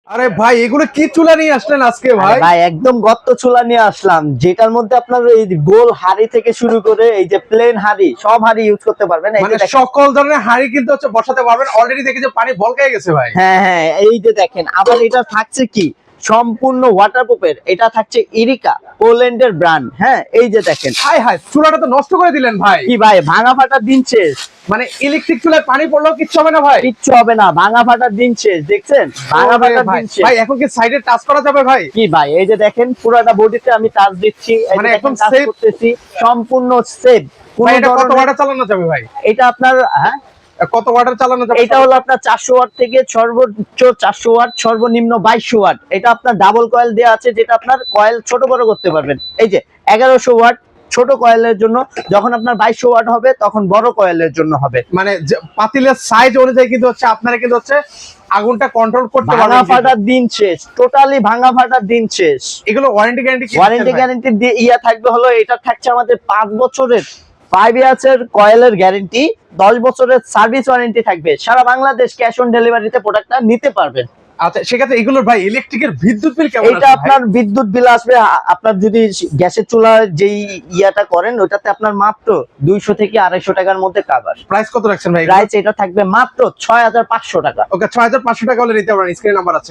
আরে ভাই এগুলো কি চুলা নিয়ে আসলেন আজকে ভাই? ভাই একদম গর্ত চুলা নিয়ে আসলাম, যেটার মধ্যে আপনার এই গোল হাড়ি থেকে শুরু করে এই যে প্লেন হাড়ি, সব হাড়ি ইউজ করতে পারবেন। মানে সকল ধরনের হাঁড়ি কিন্তু হচ্ছে বসাতে পারবেন। অলরেডি দেখি যে পানি বলকায় গেছে ভাই। হ্যাঁ হ্যাঁ, এই যে দেখেন, আবার এটা থাকছে কি সম্পূর্ণ ওয়াটারপ্রুফের, এটা থাকছে ইরিকা, পোল্যান্ডের ব্র্যান্ড। হ্যাঁ, এই যে দেখেন। হাই হাই, চুলাটা তো নষ্ট করে দিলেন ভাই। কি ভাই, ভাঙা ফাটার দিন শেষ। মানে ইলেকট্রিক চুলায় পানি পড়লেও কিচ্ছু হবে না ভাই? কিচ্ছু হবে না, ভাঙা ফাটার দিন শেষ। দেখছেন, ভাঙা ফাটার দিন শেষ। ভাই এখন কি সাইডে টাচ করা যাবে ভাই? কি ভাই, এই যে দেখেন পুরোটা বডিতে আমি টাচ দিচ্ছি, মানে এখন একদম টাচ safe? করতেছি, সম্পূর্ণ সেফ। ভাই এটা কত ওয়াটে চালানো যাবে ভাই? এটা আপনার হ্যাঁ, কত ওয়াটের চালানো যাবে? এটা হলো আপনার 400 ওয়াট থেকে সর্বোচ্চ 400 ওয়াট, সর্বনিম্ন 2200 ওয়াট। এটা আপনার ডাবল কয়েল দেওয়া আছে, যেটা আপনার কয়েল ছোট বড় করতে পারবেন। এই যে 1100 ওয়াট ছোট কয়েলের জন্য, যখন আপনার 2200 ওয়াট হবে তখন বড় কয়েলের জন্য হবে। মানে পাতিলের সাইজ অনুযায়ী কিন্তু হচ্ছে আপনারা কিন্তু হচ্ছে আগুনটা কন্ট্রোল করতে পারবেন। ভাঙা ফাটার দিন শেষ, টোটালি ভাঙা ফাটার দিন শেষ। এগুলো ওয়ারেন্টি গ্যারান্টি কি? ওয়ারেন্টি গ্যারান্টি ইয়া থাকবে হলো, এটা থাকছে আমাদের 5 বছরের 5 ইয়ার্সের কয়েলের গ্যারান্টি, 10 বছরের সার্ভিস ওয়ারেন্টি থাকবে। সারা বাংলাদেশ ক্যাশ অন ডেলিভারিতে প্রোডাক্টটা নিতে পারবেন। আচ্ছা সেক্ষেত্রে এগুলোর ভাই ইলেকট্রিকের বিদ্যুৎ বিল কেমন? এটা আপনার বিদ্যুৎ বিল আসবে, আপনার যদি গ্যাসের চুলা যেই ইয়াটা করেন ওটাতে আপনার মাত্র 200 থেকে 250 টাকার মধ্যে কাভার। প্রাইস কত রাখছেন ভাই? প্রাইস এটা থাকবে মাত্র 6500 টাকা। ওকে, 6500 টাকা হলে নিতে পারেন। স্ক্রিন নাম্বার আছে।